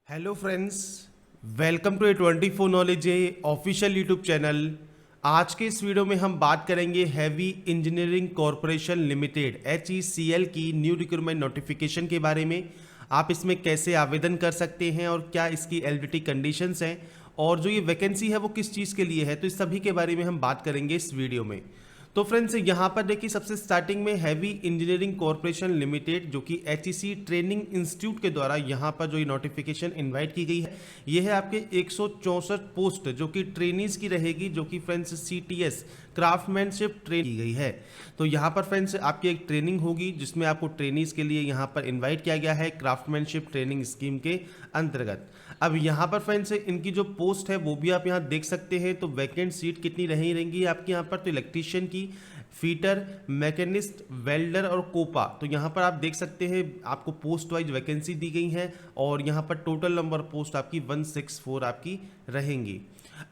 Hello friends, welcome to A 24 knowledge official YouTube channel. आज के इस वीडियो में हम बात करेंगे heavy engineering corporation limited HECL की न्यू रिक्रूटमेंट नोटिफिकेशन के बारे में। आप इसमें कैसे आवेदन कर सकते हैं और क्या इसकी एलिजिबिलिटी कंडीशंस हैं और जो ये वैकेंसी है वो किस चीज़ के लिए है, तो इस सभी के बारे में हम बात करेंगे इस वीडियो में। तो फ्रेंड्स, यहाँ पर देखिए सबसे स्टार्टिंग में हैवी इंजीनियरिंग कॉरपोरेशन लिमिटेड जो कि HEC ट्रेनिंग इंस्टीट्यूट के द्वारा यहाँ पर जो ये नोटिफिकेशन इनवाइट की गई है, ये है आपके 164 पोस्ट जो कि ट्रेनीज की रहेगी, जो कि फ्रेंड्स CTS क्राफ्टमैनशिप ट्रेन की गई है। तो यहाँ पर फ्रेंड्स आपकी एक ट्रेनिंग होगी जिसमें आपको ट्रेनीज के लिए यहाँ पर इन्वाइट किया गया है क्राफ्टमैनशिप ट्रेनिंग स्कीम के अंतर्गत। अब यहाँ पर फ्रेंड्स इनकी जो पोस्ट है वो भी आप यहाँ देख सकते हैं। तो वैकेंट सीट कितनी रहेंगी आपकी यहाँ पर, तो इलेक्ट्रीशियन की, फीटर, मैकेनिस्ट, वेल्डर और कोपा। तो यहाँ पर आप देख सकते हैं आपको पोस्ट वाइज वैकेंसी दी गई है और यहाँ पर टोटल नंबर पोस्ट आपकी 164 आपकी रहेंगी।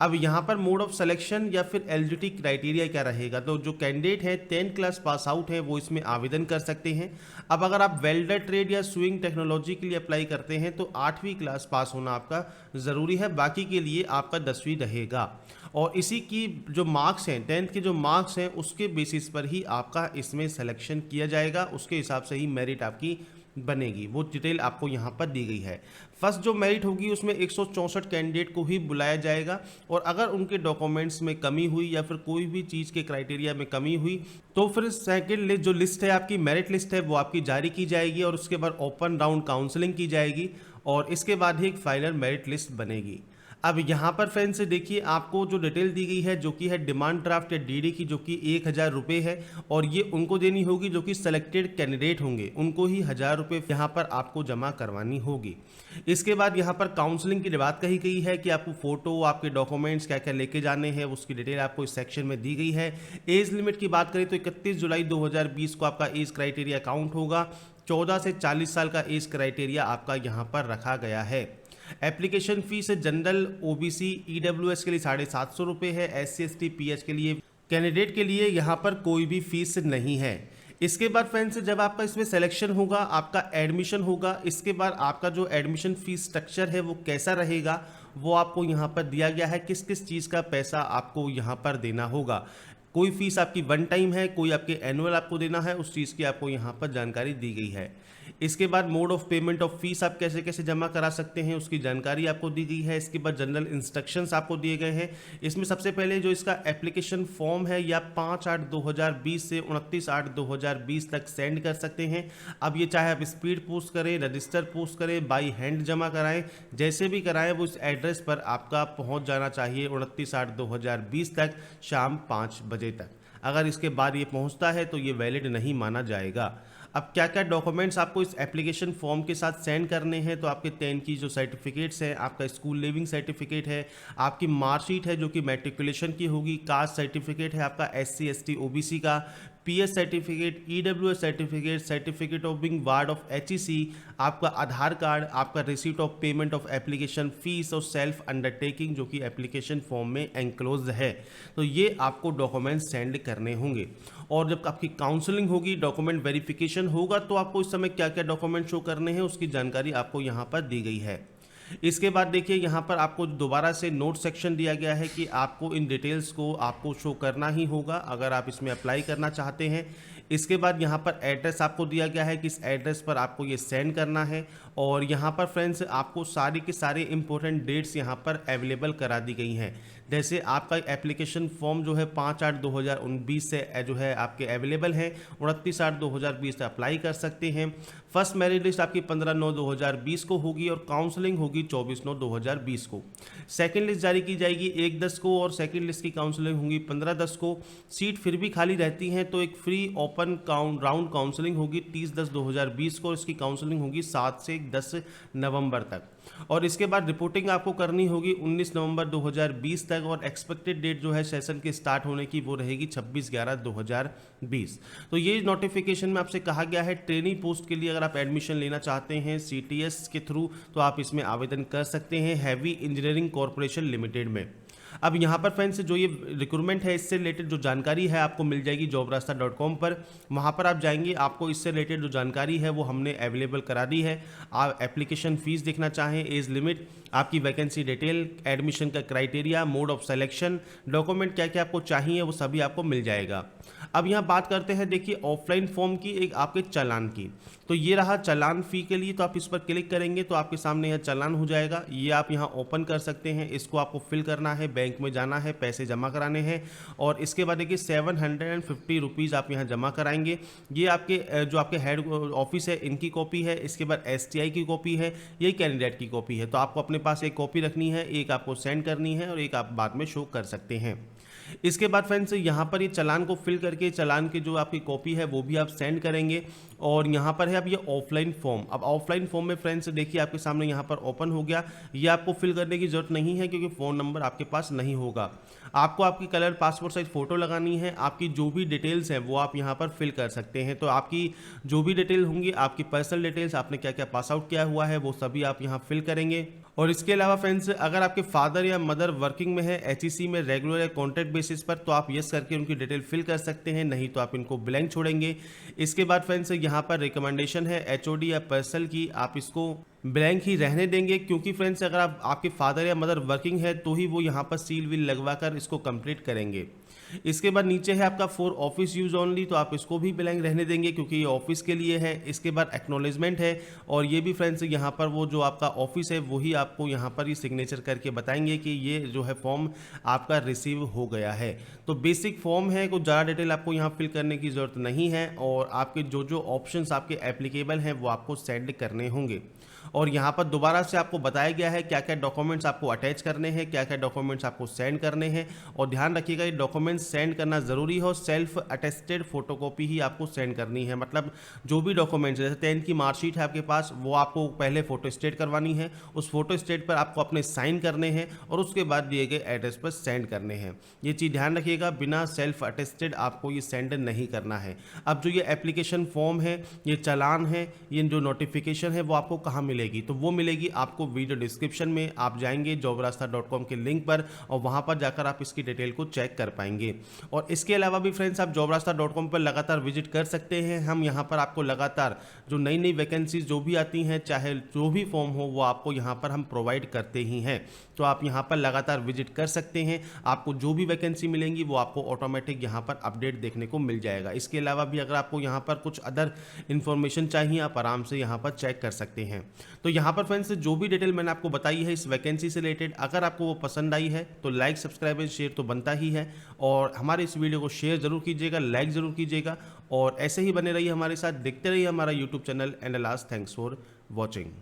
अब यहाँ पर मोड ऑफ सिलेक्शन या फिर एलिजिबिलिटी क्राइटेरिया क्या रहेगा, तो जो कैंडिडेट है 10th क्लास पास आउट है वो इसमें आवेदन कर सकते हैं। अब अगर आप वेल्डर ट्रेड या स्विंग टेक्नोलॉजी के लिए अप्लाई करते हैं तो 8वीं क्लास पास होना आपका ज़रूरी है, बाकी के लिए आपका 10वीं रहेगा। और इसी की जो मार्क्स हैं 10th के जो मार्क्स हैं उसके बेसिस पर ही आपका इसमें सिलेक्शन किया जाएगा, उसके हिसाब से ही मेरिट आपकी बनेगी। वो डिटेल आपको यहाँ पर दी गई है। फर्स्ट जो मेरिट होगी उसमें 164 कैंडिडेट को ही बुलाया जाएगा और अगर उनके डॉक्यूमेंट्स में कमी हुई या फिर कोई भी चीज़ के क्राइटेरिया में कमी हुई तो फिर सेकेंड लिस्ट जो लिस्ट है आपकी मेरिट लिस्ट है वो आपकी जारी की जाएगी और उसके बाद ओपन राउंड काउंसलिंग की जाएगी और इसके बाद ही एक फाइनल मेरिट लिस्ट बनेगी। अब यहाँ पर फ्रेंड्स देखिए आपको जो डिटेल दी गई है जो कि है डिमांड ड्राफ्ट या DD की, जो कि 1000 रुपये है और ये उनको देनी होगी जो कि सेलेक्टेड कैंडिडेट होंगे, उनको ही 1000 रुपये यहाँ पर आपको जमा करवानी होगी। इसके बाद यहाँ पर काउंसलिंग की बात कही गई है कि आपको फोटो, आपके डॉक्यूमेंट्स क्या क्या लेके जाने हैं, उसकी डिटेल आपको इस सेक्शन में दी गई है। एज लिमिट की बात करें तो 31 जुलाई 2020 को आपका एज क्राइटेरिया काउंट होगा। 14 से 40 साल का एज क्राइटेरिया आपका यहाँ पर रखा गया है। Application fees general OBC EWS के लिए 750 रुपये है। SC ST PH के लिए कैंडिडेट के लिए यहाँ पर कोई भी फीस नहीं है। इसके बाद फ्रेंड्स जब आपका इसमें सिलेक्शन होगा, आपका एडमिशन होगा, इसके बाद आपका जो एडमिशन फीस स्ट्रक्चर है वो कैसा रहेगा वो आपको यहाँ पर दिया गया है, किस किस चीज़ का पैसा आपको यहाँ पर देना होगा। कोई फीस आपकी वन टाइम है, कोई आपके एनुअल आपको देना है, उस चीज़ की आपको यहाँ पर जानकारी दी गई है। इसके बाद mode of payment of fees आप कैसे कैसे जमा करा सकते हैं उसकी जानकारी आपको दी गई है। इसके बाद जनरल इंस्ट्रक्शंस आपको दिए गए हैं। इसमें सबसे पहले जो इसका एप्लीकेशन फॉर्म है या 5/8/2020 से 29/8/2020 तक सेंड कर सकते हैं। अब ये चाहे आप स्पीड पोस्ट करें, रजिस्टर पोस्ट करें, बाई हैंड जमा कराएं, जैसे भी कराएं वो इस एड्रेस पर आपका पहुंच जाना चाहिए 29/8/2020 तक शाम 5 बजे तक। अगर इसके बाद ये पहुंचता है तो ये वैलिड नहीं माना जाएगा। अब क्या क्या डॉक्यूमेंट्स आपको इस एप्लीकेशन फॉर्म के साथ सेंड करने हैं, तो आपके 10 की जो सर्टिफिकेट्स हैं, आपका स्कूल लिविंग सर्टिफिकेट है, आपकी मार्कशीट है जो कि मैट्रिकुलेशन की होगी, कास्ट सर्टिफिकेट है आपका SC ST OBC का, PS certificate, EWS certificate, certificate of being ward of HEC, आपका आधार कार्ड, आपका receipt of payment of application fees और सेल्फ अंडरटेकिंग जो कि एप्लीकेशन फॉर्म में एंक्लोज है। तो ये आपको डॉक्यूमेंट्स सेंड करने होंगे। और जब आपकी काउंसलिंग होगी, डॉक्यूमेंट वेरिफिकेशन होगा, तो आपको इस समय क्या क्या डॉक्यूमेंट शो करने हैं उसकी जानकारी आपको यहाँ पर दी गई है। इसके बाद देखिए यहाँ पर आपको दोबारा से नोट सेक्शन दिया गया है कि आपको इन डिटेल्स को आपको शो करना ही होगा अगर आप इसमें अप्लाई करना चाहते हैं। इसके बाद यहाँ पर एड्रेस आपको दिया गया है कि इस एड्रेस पर आपको ये सेंड करना है और यहाँ पर फ्रेंड्स आपको सारी के सारे इंपॉर्टेंट डेट्स यहाँ पर अवेलेबल करा दी गई हैं। जैसे आपका एप्लीकेशन फॉर्म जो है 5/8/2019 से जो है आपके अवेलेबल है, 29/8/2020 से अप्लाई कर सकते हैं। फर्स्ट मेरिट लिस्ट आपकी 15/9/2020 को होगी और काउंसलिंग होगी 24/9/2020 को। सेकंड लिस्ट जारी की जाएगी 1/10 को और सेकंड लिस्ट की काउंसलिंग होगी 15/10 को। सीट फिर भी खाली रहती हैं तो एक फ्री ओपन राउंड काउंसलिंग होगी 30/10/2020 को, इसकी काउंसलिंग होगी 7 से 10 नवंबर तक। और इसके बाद रिपोर्टिंग आपको करनी होगी 19 नवंबर 2020 तक और एक्सपेक्टेड डेट जो है सेशन के स्टार्ट होने की वो रहेगी 26/11/2020। तो ये नोटिफिकेशन में आपसे कहा गया है ट्रेनिंग पोस्ट के लिए अगर आप एडमिशन लेना चाहते हैं CTS के थ्रू तो आप इसमें आवेदन कर सकते हैं हैवी इंजीनियरिंग कॉरपोरेशन लिमिटेड में। अब यहाँ पर फ्रेंड्स जो ये रिक्रूटमेंट है इससे रिलेटेड जो जानकारी है आपको मिल जाएगी jobrasta.com पर। वहाँ पर आप जाएंगे, आपको इससे रिलेटेड जो जानकारी है वो हमने अवेलेबल करा दी है। आप एप्लीकेशन फ़ीस देखना चाहें, एज लिमिट, आपकी वैकेंसी डिटेल, एडमिशन का criteria, mode of selection, document क्या क्या आपको चाहिए वो सभी आपको मिल जाएगा। अब यहाँ बात करते हैं देखिए ऑफलाइन फॉर्म की, एक आपके चालान की। तो ये रहा चालान फ़ी के लिए, तो आप इस पर क्लिक करेंगे तो आपके सामने यह चालान हो जाएगा। ये आप यहाँ ओपन कर सकते हैं, इसको आपको फिल करना है, बैंक में जाना है, पैसे जमा कराने हैं और इसके बाद देखिए 750 रुपीज़ आप यहाँ जमा कराएंगे। ये आपके जो आपके हेड ऑफिस है इनकी कॉपी है, इसके बाद STI की कॉपी है, यही कैंडिडेट की कॉपी है। तो आपको अपने पास एक कॉपी रखनी है, एक आपको सेंड करनी है और एक आप बाद में शो कर सकते हैं। इसके बाद फ्रेंड्स यहाँ पर ये चालान को फिल करके चालान की जो आपकी कॉपी है वो भी आप सेंड करेंगे। और यहाँ पर है अब ये ऑफलाइन फॉर्म। अब ऑफलाइन फॉर्म में फ्रेंड्स देखिए आपके सामने यहाँ पर ओपन हो गया। ये आपको फिल करने की जरूरत नहीं है क्योंकि फ़ोन नंबर आपके पास नहीं होगा। आपको आपकी कलर पासपोर्ट साइज फ़ोटो लगानी है, आपकी जो भी डिटेल्स हैं वो आप यहाँ पर फिल कर सकते हैं। तो आपकी जो भी डिटेल होंगी, आपकी पर्सनल डिटेल्स, आपने क्या क्या पास आउट किया हुआ है वो सभी आप यहाँ फिल करेंगे। और इसके अलावा फ्रेंड्स अगर आपके फादर या मदर वर्किंग में है HEC में रेगुलर या कॉन्ट्रैक्ट बेसिस पर, तो आप यस करके उनकी डिटेल फिल कर सकते हैं, नहीं तो आप इनको ब्लैंक छोड़ेंगे। इसके बाद फ्रेंड्स यहाँ पर रिकमेंडेशन है HOD या पर्सनल की, आप इसको ब्लैंक ही रहने देंगे क्योंकि फ्रेंड्स अगर आपके फादर या मदर वर्किंग है तो ही वो यहाँ पर सील विल लगवा कर इसको कंप्लीट करेंगे। इसके बाद नीचे है आपका फॉर ऑफिस यूज ओनली, तो आप इसको भी ब्लैंक रहने देंगे क्योंकि ये ऑफिस के लिए है। इसके बाद एक्नॉलेजमेंट है और ये भी फ्रेंड्स यहाँ पर वो जो आपका ऑफिस है वही आपको यहाँ पर ये सिग्नेचर करके बताएंगे कि ये जो है फॉर्म आपका रिसीव हो गया है। तो बेसिक फॉर्म है, कुछ ज़्यादा डिटेल आपको यहाँ फिल करने की ज़रूरत नहीं है और आपके जो जो ऑप्शंस आपके एप्लीकेबल हैं वो आपको सेंड करने होंगे। और यहाँ पर दोबारा से आपको बताया गया है क्या क्या डॉक्यूमेंट्स आपको अटैच करने हैं, क्या क्या डॉक्यूमेंट्स आपको सेंड करने हैं। और ध्यान रखिएगा ये डॉक्यूमेंट्स सेंड करना ज़रूरी हो, सेल्फ अटेस्टेड फोटोकॉपी ही आपको सेंड करनी है। मतलब जो भी डॉक्यूमेंट्स, जैसे 10th की मार्कशीट है आपके पास, वो आपको पहले फोटो स्टेट करवानी है, उस फोटो स्टेट पर आपको अपने साइन करने हैं और उसके बाद दिए गए एड्रेस पर सेंड करने हैं। ये चीज़ ध्यान रखिएगा, बिना सेल्फ अटेस्टेड आपको ये सेंड नहीं करना है। अब जो ये एप्लीकेशन फॉर्म है, ये चालान है, ये जो नोटिफिकेशन है वो आपको कहाँ मिलेगी, तो वो मिलेगी आपको वीडियो डिस्क्रिप्शन में। आप जाएंगे jobrasta.com के लिंक पर और वहां पर जाकर आप इसकी डिटेल को चेक कर पाएंगे। और इसके अलावा भी फ्रेंड्स आप jobrasta.com पर लगातार विजिट कर सकते हैं। हम यहाँ पर आपको लगातार जो नई नई वैकेंसीज जो भी आती हैं, चाहे जो भी फॉर्म हो, वो आपको यहाँ पर हम प्रोवाइड करते ही हैं। तो आप यहाँ पर लगातार विजिट कर सकते हैं, आपको जो भी वैकेंसी मिलेंगी वो आपको ऑटोमेटिक यहाँ पर अपडेट देखने को मिल जाएगा। इसके अलावा भी अगर आपको यहाँ पर कुछ अदर इन्फॉर्मेशन चाहिए, आप आराम से यहाँ पर चेक कर सकते हैं। तो यहाँ पर फ्रेंड्स जो भी डिटेल मैंने आपको बताई है इस वैकेंसी से रिलेटेड, अगर आपको वो पसंद आई है तो लाइक, सब्सक्राइब एंड शेयर तो बनता ही है। और हमारे इस वीडियो को शेयर जरूर कीजिएगा, लाइक जरूर कीजिएगा और ऐसे ही बने रहिए हमारे साथ, देखते रहिए हमारा YouTube channel. And last, thanks for watching.